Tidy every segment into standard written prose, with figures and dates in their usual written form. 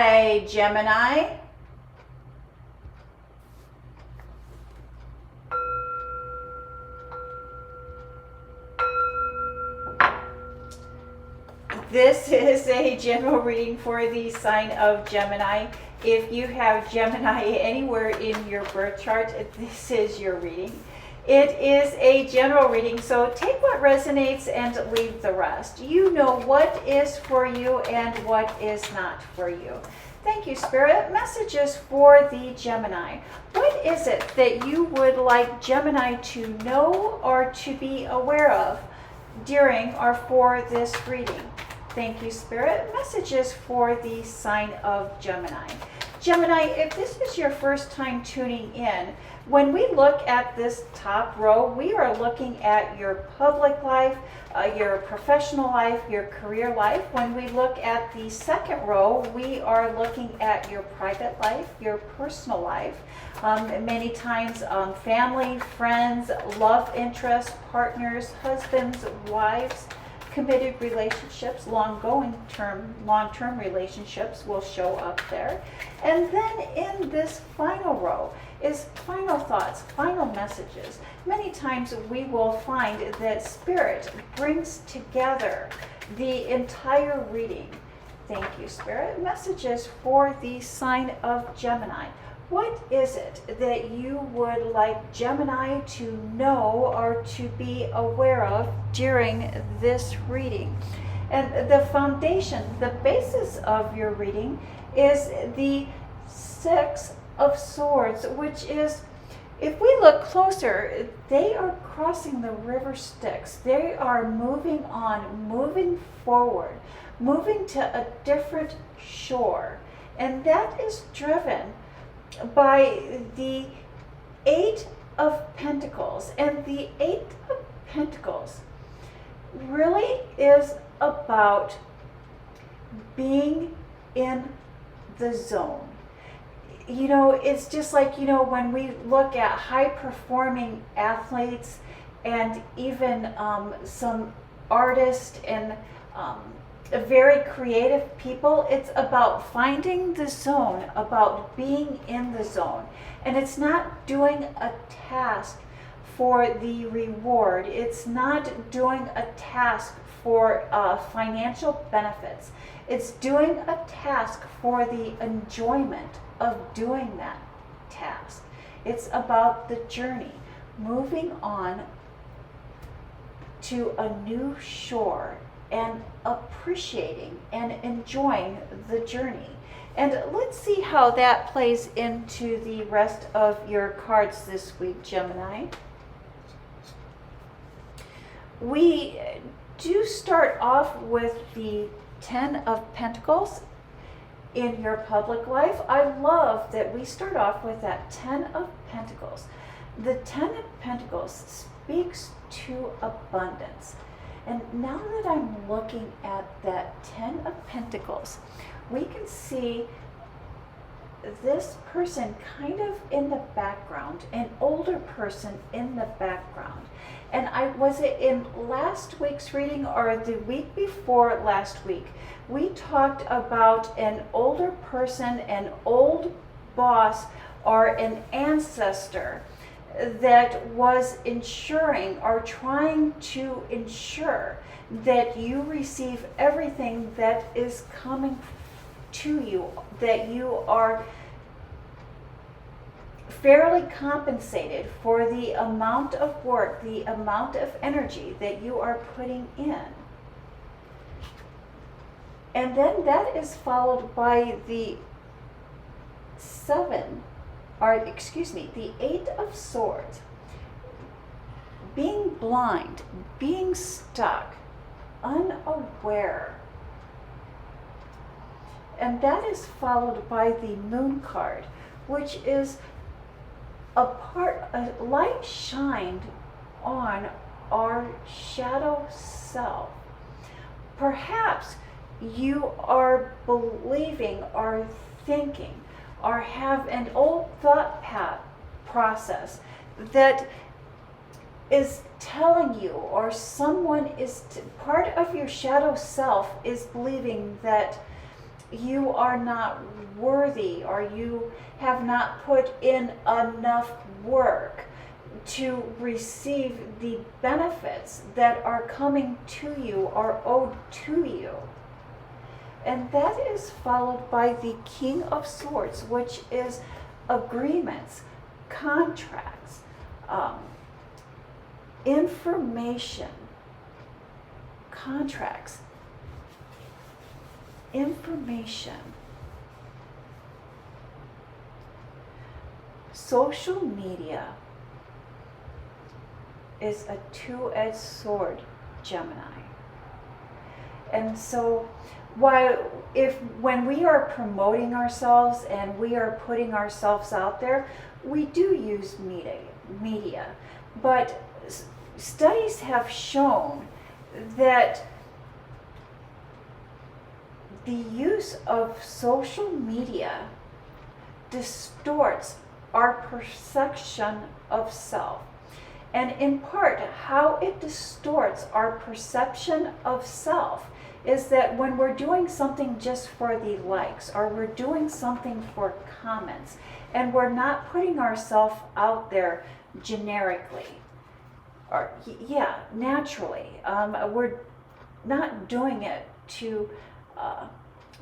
Hi, Gemini. This is a general reading for the sign of Gemini. If you have Gemini anywhere in your birth chart, this is your reading. It is a general reading, so take what resonates and leave the rest. You know what is for you and what is not for you. Thank you, Spirit. Messages for the Gemini. What is it that you would like Gemini to know or to be aware of during or for this reading? Thank you, Spirit. Messages for the sign of Gemini. Gemini, if this is your first time tuning in, when we look at this top row, we are looking at your public life, your professional life, your career life. When we look at the second row, we are looking at your private life, your personal life. Many times family, friends, love interests, partners, husbands, wives, committed relationships, long-term relationships will show up there. And then in this final row is final thoughts, final messages. Many times we will find that Spirit brings together the entire reading. Thank you, Spirit. Messages for the sign of Gemini. What is it that you would like Gemini to know or to be aware of during this reading? And the foundation, the basis of your reading is the Six of Swords, which is, if we look closer, they are crossing the river Styx. They are moving on, moving forward, moving to a different shore. And that is driven by the Eight of Pentacles. And the Eight of Pentacles really is about being in the zone. You know, it's just like, you know, when we look at high performing athletes and even some artists and very creative people, it's about finding the zone, about being in the zone. And it's not doing a task for the reward. It's not doing a task for financial benefits. It's doing a task for the enjoyment of doing that task. It's about the journey, moving on to a new shore and appreciating and enjoying the journey. And let's see how that plays into the rest of your cards this week, Gemini. We do start off with the Ten of Pentacles in your public life. I love that we start off with that Ten of Pentacles. The Ten of Pentacles speaks to abundance. And now that I'm looking at that Ten of Pentacles, we can see this person kind of in the background, an older person in the background. And was it in last week's reading or the week before last week? We talked about an older person, an old boss, or an ancestor that was ensuring or trying to ensure that you receive everything that is coming to you, that you are fairly compensated for the amount of work, the amount of energy that you are putting in. And then that is followed by the the Eight of Swords. Being blind, being stuck, unaware. And that is followed by the Moon card, which is a light shined on our shadow self. Perhaps you are believing or thinking or have an old thought process that is telling you, or someone is part of your shadow self is believing that you are not worthy, or you have not put in enough work to receive the benefits that are coming to you or owed to you. And that is followed by the King of Swords, which is agreements, contracts, information, contracts, information. Social media is a two-edged sword, Gemini. And so when we are promoting ourselves and we are putting ourselves out there, we do use media. But studies have shown that the use of social media distorts our perception of self. And in part, how it distorts our perception of self is that when we're doing something just for the likes, or we're doing something for comments, and we're not putting ourselves out there generically, or naturally, we're not doing it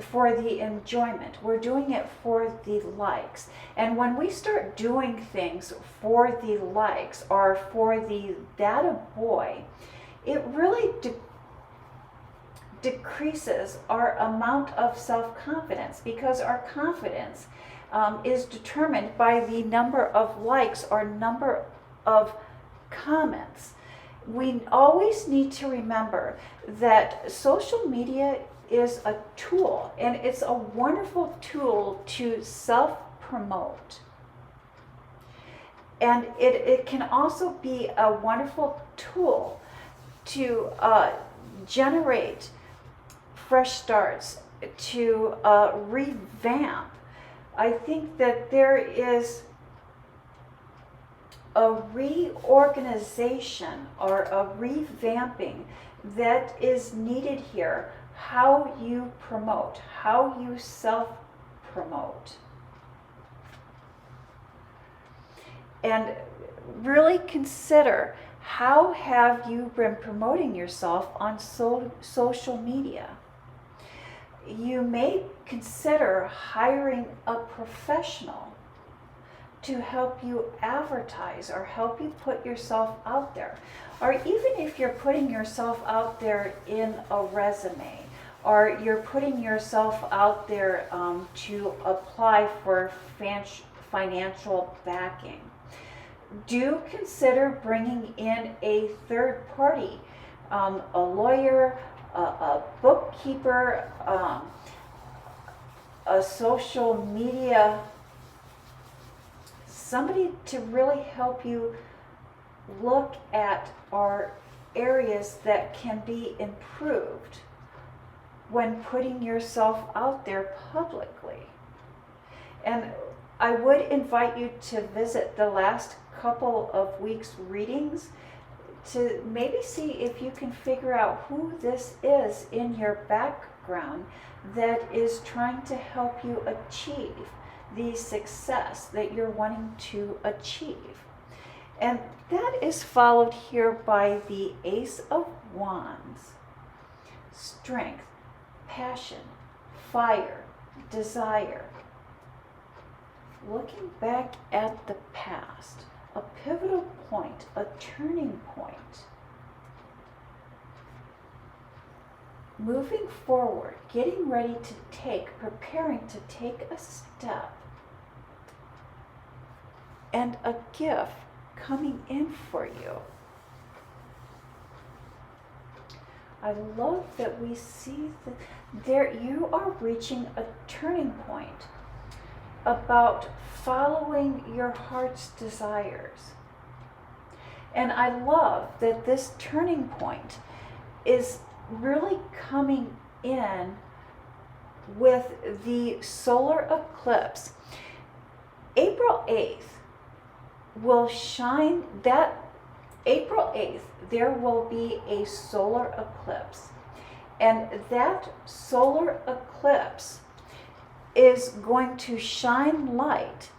for the enjoyment. We're doing it for the likes. And when we start doing things for the likes or for the data boy, it really decreases our amount of self-confidence, because our confidence is determined by the number of likes or number of comments. We always need to remember that social media is a tool, and it's a wonderful tool to self-promote. And it can also be a wonderful tool to generate fresh starts, to revamp. I think that there is a reorganization or a revamping that is needed here. How you promote, how you self-promote. And really consider, how have you been promoting yourself on social media? You may consider hiring a professional to help you advertise or help you put yourself out there. Or even if you're putting yourself out there in a resume, or you're putting yourself out there to apply for financial backing, do consider bringing in a third party, a lawyer, a bookkeeper, a social media, somebody to really help you look at our areas that can be improved when putting yourself out there publicly. And I would invite you to visit the last couple of weeks' readings to maybe see if you can figure out who this is in your background that is trying to help you achieve the success that you're wanting to achieve. And that is followed here by the Ace of Wands. Strength, passion, fire, desire. Looking back at the past, a pivotal point, a turning point. Moving forward, getting ready to preparing to take a step. And a gift coming in for you. I love that we see that there you are reaching a turning point about following your heart's desires. And I love that this turning point is really coming in with the solar eclipse. April 8th will shine. That April 8th, there will be a solar eclipse. And that solar eclipse is going to shine light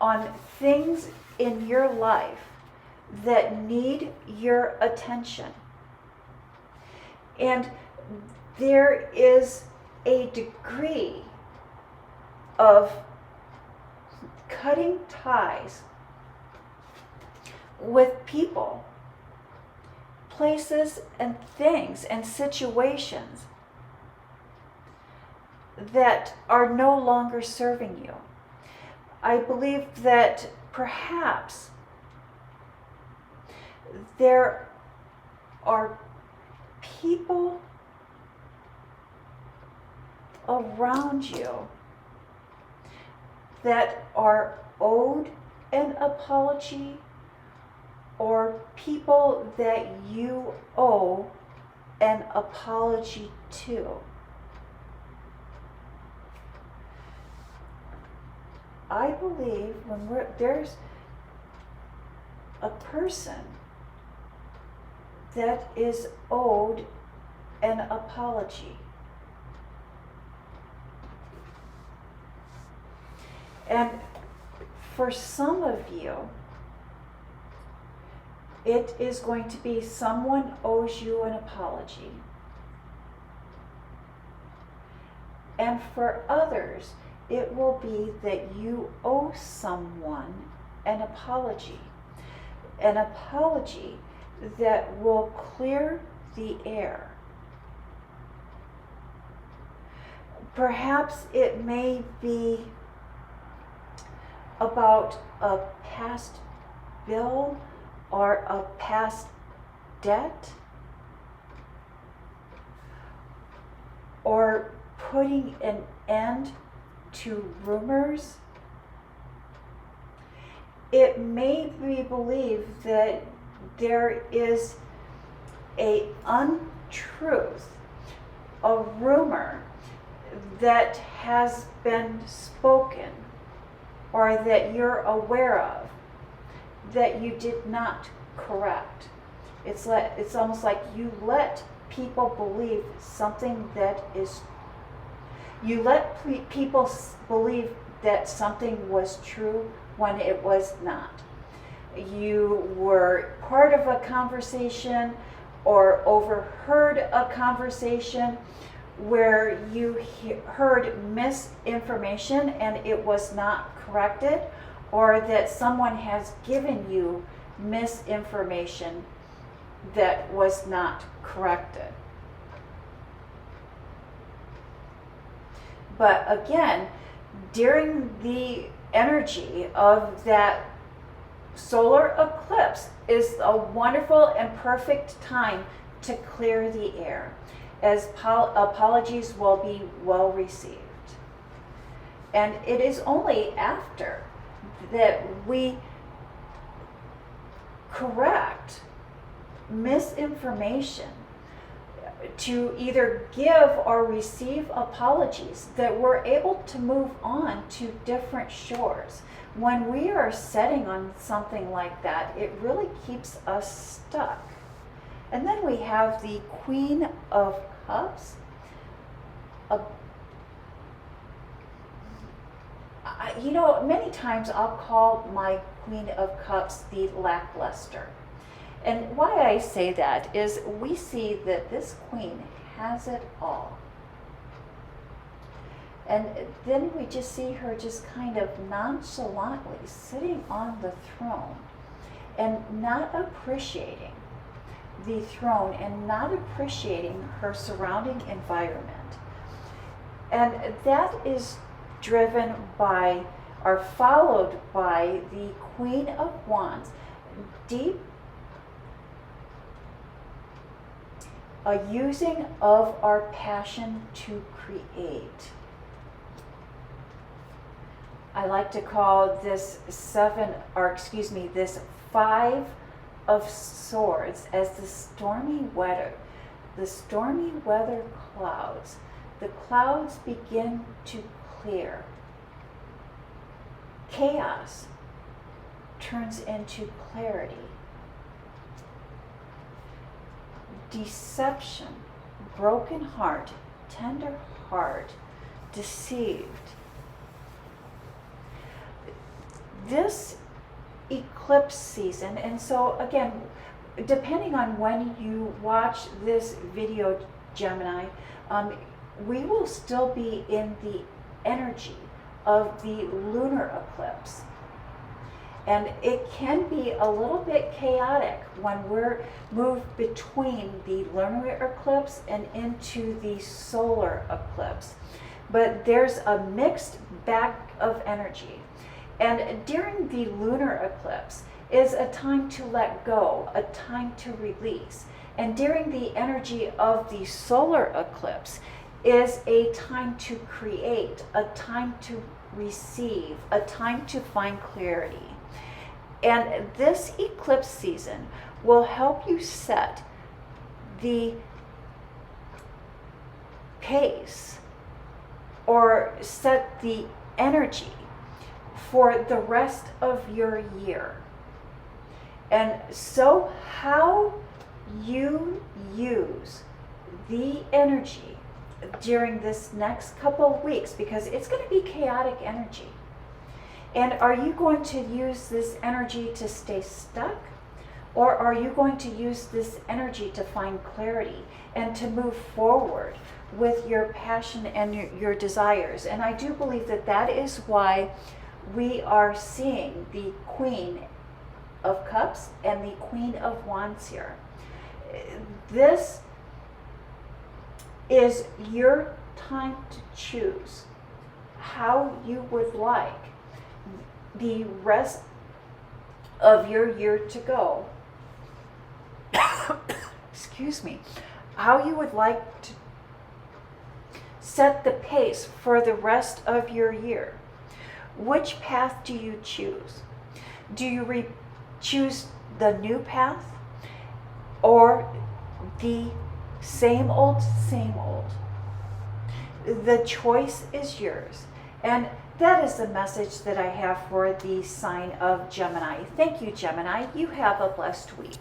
on things in your life that need your attention. And there is a degree of cutting ties with people, places, and things and situations that are no longer serving you. I believe that perhaps there are people around you that are owed an apology, or people that you owe an apology to. I believe when there's a person that is owed an apology. And for some of you, it is going to be someone owes you an apology. And for others, it will be that you owe someone an apology. An apology that will clear the air. Perhaps it may be about a past bill or a past debt, or putting an end to rumors. It may be believed that there is a untruth, a rumor that has been spoken or that you're aware of that you did not correct. It's almost like you let people believe something that is, you let people believe that something was true when it was not. You were part of a conversation or overheard a conversation where you heard misinformation and it was not corrected, or that someone has given you misinformation that was not corrected. But again, during the energy of that solar eclipse is a wonderful and perfect time to clear the air, as apologies will be well received. And it is only after that we correct misinformation to either give or receive apologies that we're able to move on to different shores. When we are setting on something like that, it really keeps us stuck. And then we have the Queen of Cups. Many times I'll call my Queen of Cups the lackluster. And why I say that is we see that this queen has it all. And then we just see her just kind of nonchalantly sitting on the throne and not appreciating the throne and not appreciating her surrounding environment. And that is driven by or followed by the Queen of Wands, deep a using of our passion to create. I like to call this this 5 of Swords as the stormy weather clouds. The clouds begin to clear. Chaos turns into clarity. deception, broken heart, tender heart, deceived. This eclipse season, and so again, depending on when you watch this video, Gemini, we will still be in the energy of the lunar eclipse. And it can be a little bit chaotic when we're moved between the lunar eclipse and into the solar eclipse. But there's a mixed bag of energy. And during the lunar eclipse is a time to let go, a time to release. And during the energy of the solar eclipse is a time to create, a time to receive, a time to find clarity. And this eclipse season will help you set the pace or set the energy for the rest of your year. And so how you use the energy during this next couple of weeks, because it's going to be chaotic energy. And are you going to use this energy to stay stuck? Or are you going to use this energy to find clarity and to move forward with your passion and your desires? And I do believe that that is why we are seeing the Queen of Cups and the Queen of Wands here. This is your time to choose how you would like the rest of your year to go. Excuse me. How you would like to set the pace for the rest of your year. Which path do you choose? Do you choose the new path or the same old, same old? The choice is yours. And that is the message that I have for the sign of Gemini. Thank you, Gemini. You have a blessed week.